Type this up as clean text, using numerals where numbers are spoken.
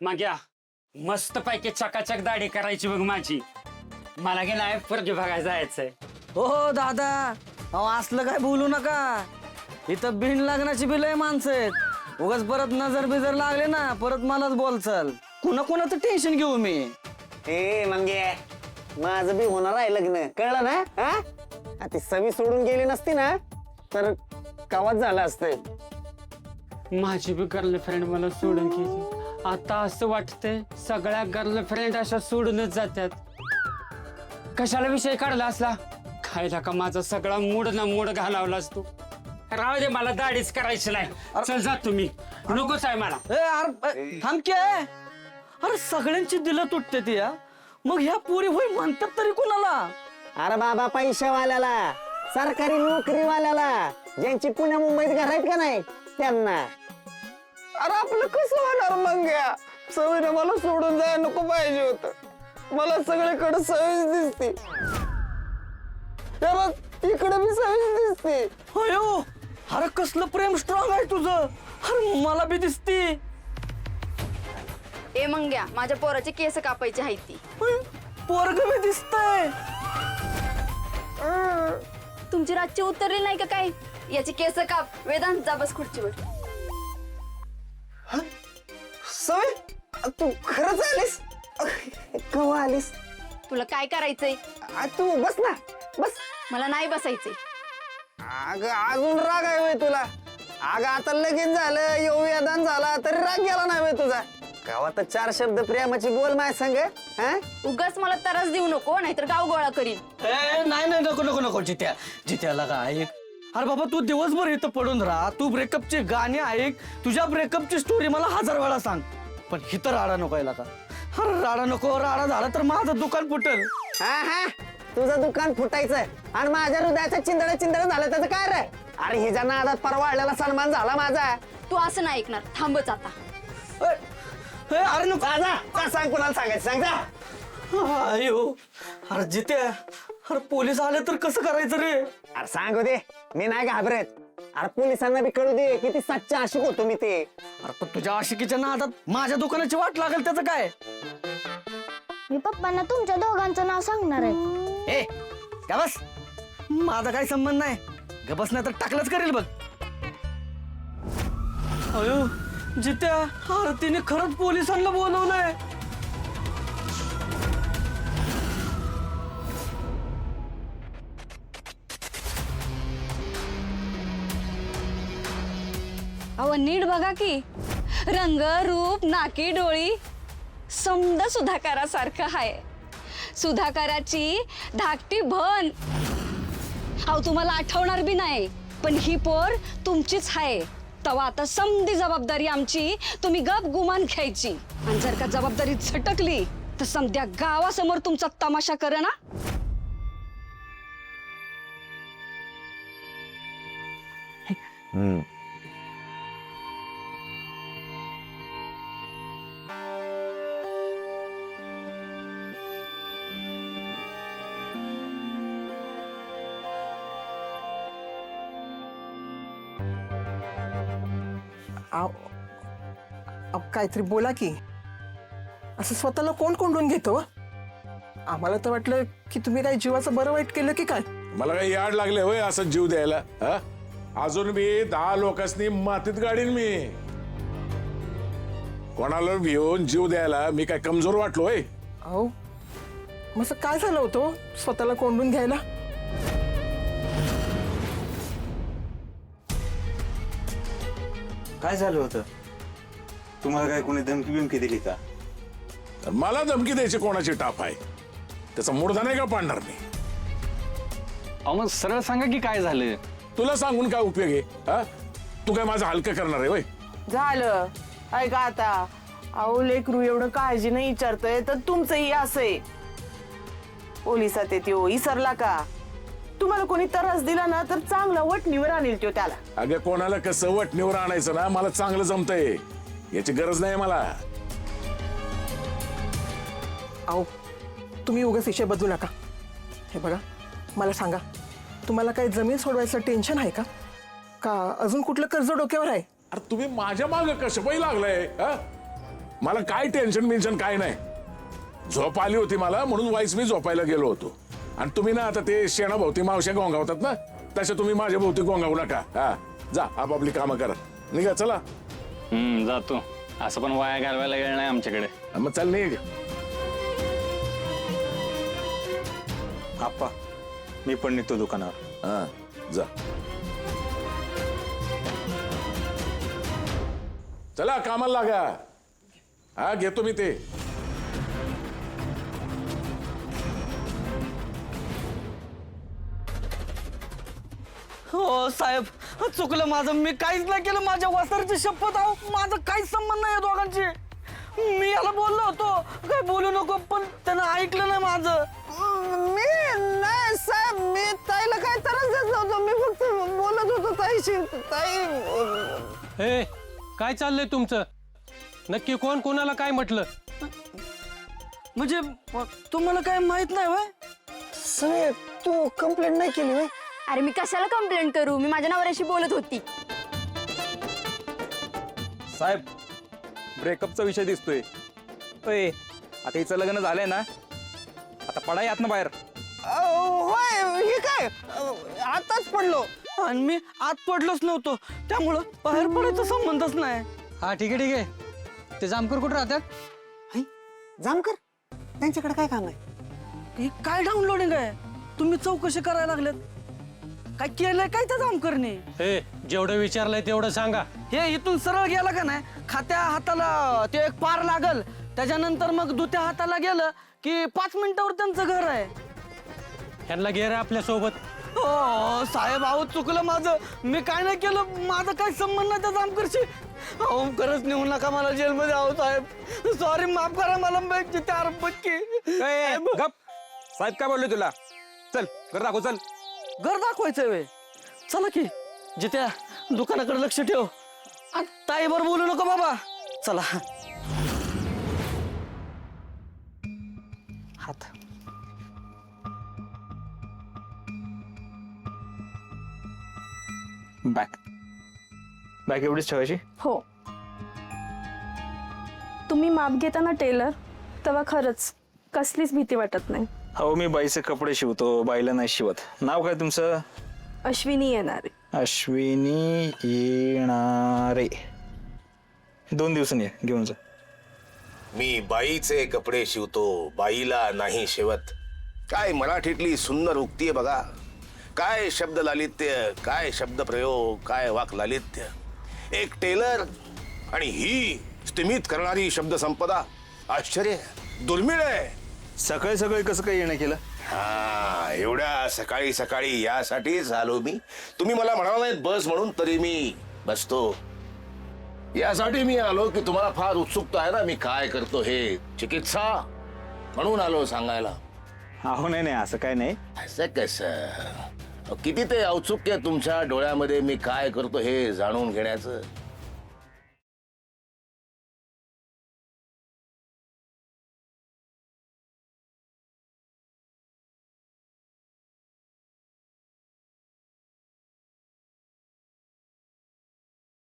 मग या मस्त पैकी चकाचक दाढी करायची बघ माझी. मला गेला पोरगी बघायला जायचंय. हो दादा, अहो असलं काय बोलू नका. इथं बिन लग्नाची बी लय माणसं आहेत. उगाच परत नजर बिजर लागले ना परत मलाच बोलचाल. कुणाचं टेन्शन घेऊ मी. ए मंगे, माझं बी होणार आहे लग्न, कळलं ना? हा ती सवी सोडून गेली नसती ना तर कवाच झालं असतं. माझी बी गर्लफ्रेंड मला सोडून गेली. आता असं वाटतंय सगळ्या गर्लफ्रेंड अशा सोडूनच जातात. कशाला विषय काढला असला, खायला का माझा सगळा मूड ना मूड घालावलास तू. राहू दे, मला दाढीच करायची नाही. चल जा तुम्ही, नकोच आहे मला. अरे थांब की. अरे सगळ्यांची दिलं तुटते ती या. मग ह्या पुरी होई म्हणतात तरी कोणाला? अरे बाबा, पैशावाल्याला, सरकारी नोकरीवाल्याला, ज्यांची पुण्या मुंबईत घर आहेत का नाही त्यांना. अरे आपलं कसं होणार मंग्या? सवयीने मला सोडून जायला नको पाहिजे होत. मला सगळीकडे सवयीच दिसते, इकडे मी सवयीच दिसते. अयो, अरे कसलं प्रेम स्ट्रॉंग आहे तुझं. अरे मला बी दिसती. ए मंग्या, माझ्या पोराचे केस कापायची आहे ती. पोरग बी दिसतंय. तुमची रातची उतरली नाही का काय? याची केस काप. वेदांत जा बस खुर्चीवर. सवय, तू खरंच आलीस? केव्हा आलीस? तुला काय करायचंय? तू बस ना, बस. मला नाही बसायचंय. अगं अजून राग आहे होय तुला? अगं आता लगीन झालं, वेदांत झाला तरी राग गेला नाही होय तुझा? गावात तर 4 शब्द प्रेमाची बोल माझ्या संग. उगाच मला त्रास देऊ नको, नाहीतर गाव गोळा करीन. नाही नको जित्याला काय ऐक. अरे बाबा तू दिवसभर इथं पडून राहा. तू ब्रेकअपची गाणी ऐक. तुझ्या ब्रेकअपची स्टोरी मला 1000 वेळा सांग. पण हिथं राडा नको यायला का? अरे राडा नको. राडा झाला तर माझं दुकान फुटल. हा तुझं दुकान फुटायचं आणि माझ्या हृदयाचं चिंदड झालं त्याचं काय रे? अरे हिच्या नादात परवाडलेला सन्मान झाला माझा. तू असं नाही ऐकणार. थांबच आता. अरे नको. जा सांग, कुणाला सांगायचं सांग जा. अयो, अरे जित्या, अरे पोलीस आले तर कसं करायचं रे? अरे सांगू दे, मी नाही घाबरत. अरे पोलिसांना बी कळू दे किती सच्चा आशिक होतो मी ते. अरे पण तुझ्या आशिकीच्या नादात माझ्या दुकानाची वाट लागेल त्याचं काय? मी पप्पांना तुमच्या दोघांचं नाव सांगणार आहे. ए गबस, माझा काही संबंध नाही. गबस नाही तर टाकलंच करेल बघ. अयो जित्या, अरे तिने खरंच पोलिसांना बोलवलंय. अहो नीट बघा की, रंग रूप नाकी डोळी समद सुधाकरासारखं आहे. सुधाकराची धाकटी भन. अहो तुम्हाला आठवणार बी नाही, पण ही पोर तुमचीच आहे. तवा आता समधी जबाबदारी आमची, तुम्ही गप गुमान घ्यायची. आणि जर का जबाबदारी झटकली तर समध्या गावासमोर तुमचा तमाशा करे ना. काहीतरी बोला की. असं स्वतःला कोण कोंडून घेतो? आम्हाला तर वाटलं की तुम्ही काही जीवाचं बरं वाईट केलं की काय. मला काही याड लागले होय असं जीव द्यायला? अजून मी 10 लोकांनी मातीत गाडीन मी. कोणाला भिवून जीव द्यायला मी काय कमजोर वाटलोय? अहो मग असं काय झालं होतं स्वतःला कोंडून घ्यायला? काय झालं होतं? तुम्हाला काय कोणी धमकी बिमकी दिली का? तर मला धमकी द्यायची कोणाची टाप आहे? त्याचा मुर्दा नाही का पाडणार मी? अहो मग सरळ सांगा की काय झालं. तुला सांगून काय उपयोग आहे? तू काय माझं हलकं करणार आहे होय? झालं ऐका आता. अहो लेकरू एवढं काळजी नाही विचारतय तर तुमचंही असं आहे. पोलिसात येतो विसरला का? तुम्हाला कोणी त्रास दिला ना तर चांगला वटणीवर आणेल तो त्याला. अगं कोणाला कसं वटणीवर आणायचं ना मला चांगलं जमतंय. याची गरज नाही मला. अहो तुम्ही उगाच विषय बदलू नका. हे बघा मला सांगा, तुम्हाला काही जमीन सोडवायचं टेन्शन आहे का? का अजून कुठलं कर्ज डोक्यावर आहे? अरे तुम्ही माझ्या मागे कसं बाई लागलाय? मला काय टेन्शन बिन्शन काय नाही. झोप आली होती मला म्हणून वाईस मी झोपायला गेलो होतो. आणि तुम्ही ना आता ते शेणाभोवती मावश्या गोंगावतात ना, तसे तुम्ही माझ्या भोवती गोंगावू नका. हा जा आपापली कामं करा. निघा चला. जातो. असं पण वाया घालवायला वेळ नाही आमच्याकडे. मग चल निघ. आप्पा मी पण निघतो दुकानावर. हा जा. चला कामाला लागा. हा घेतो मी ते. हो साहेब, चुकलं माझं. मी काहीच नाही केलं. माझ्या वासरची शपथ आहो, माझं काहीच संबंध नाही या दोघांची. मी याला बोललो होतो काय बोलू नको, पण त्यानं ऐकलं नाही माझं. मी नाही साहेब, मी ताईला काय त्रास देत नव्हतो. मी फक्त बोलत होतो ताईशी. ताई हे काय चाललंय तुमचं? नक्की कोण कोणाला काय म्हटलं? म्हणजे तुम्हाला काय माहित नाही व्हय? सगळे तू कंप्लेंट नाही केली व्हय? अरे मी कशाला कंप्लेंट करू, मी माझ्या नवऱ्याशी बोलत होती. साहेब ब्रेकअपचा विषय दिसतोय. होय आता हिचं लग्न झालंय ना, आता पडा यात ना बाहेर. होय हे काय आताच पडलो. आणि मी आत पडलोच नव्हतो, त्यामुळं बाहेर पडायचा संबंधच नाही. हा ठीक आहे ठीक आहे. ते जामकर कुठं राहतात? जामकर त्यांच्याकडे काय काम आहे? हे काय डाउनलोडिंग आहे? तुम्ही चौकशी करायला लागलेत. काय केलंय काय त्या जामकरने? हे जेवढं विचारलंय तेवढं सांगा. हे इथून सरळ गेला का नाही, खात्या हाताला ते एक पार लागल, त्याच्यानंतर मग दुत्या हाताला गेलं की 5 मिनिटावर त्यांचं घर आहे. ह्यांना घे रे आपल्या सोबत. हो साहेब, अहो चुकलं माझं. मी काय नाही केलं. माझा काय संबंध नाही त्या जामकरशी. अहो खरंच नेऊ नका मला जेलमध्ये. अहो साहेब सॉरी, माफ करा मला. गप. साहेब काय बोलले तुला? चल घर दाखव. चल घर दाखवायचंय वे. चला की जित्या, दुकानाकडे लक्ष ठेव. ताईवर बोलू नको बाबा. चला. हात बॅग बॅग एवढीच ठेवायची? हो, तुम्ही माप घेताना टेलर, तेव्हा खरंच कसलीच भीती वाटत नाही. हो मी बाईचे कपडे शिवतो, बाईला नाही शिवत. नाव काय तुमचं? अश्विनी येणारे. अश्विनी येणारे. 2 दिवसांनी घेऊन जा. मी बाईचे कपडे शिवतो, बाईला नाही शिवत. काय मराठीतली सुंदर उक्ती आहे बघा. काय शब्द लालित्य, काय शब्द प्रयोग, काय वाक लालित्य. एक टेलर आणि ही स्तिमित करणारी शब्द संपदा. आश्चर्य, दुर्मिळ आहे. सकाळी सकाळी कसं काय येणं केलं? हा, एवढ्या सकाळी सकाळी यासाठीच आलो मी. तुम्ही मला म्हणाला नाहीत बस म्हणून, तरी मी बसतो. यासाठी मी आलो की तुम्हाला फार उत्सुकता आहे ना मी काय करतो हे. चिकित्सा म्हणून आलो सांगायला. अहो नाही असं काय नाही. असं कसं? किती ते औत्सुक्य तुमच्या डोळ्यामध्ये मी काय करतो हे जाणून घेण्याचं.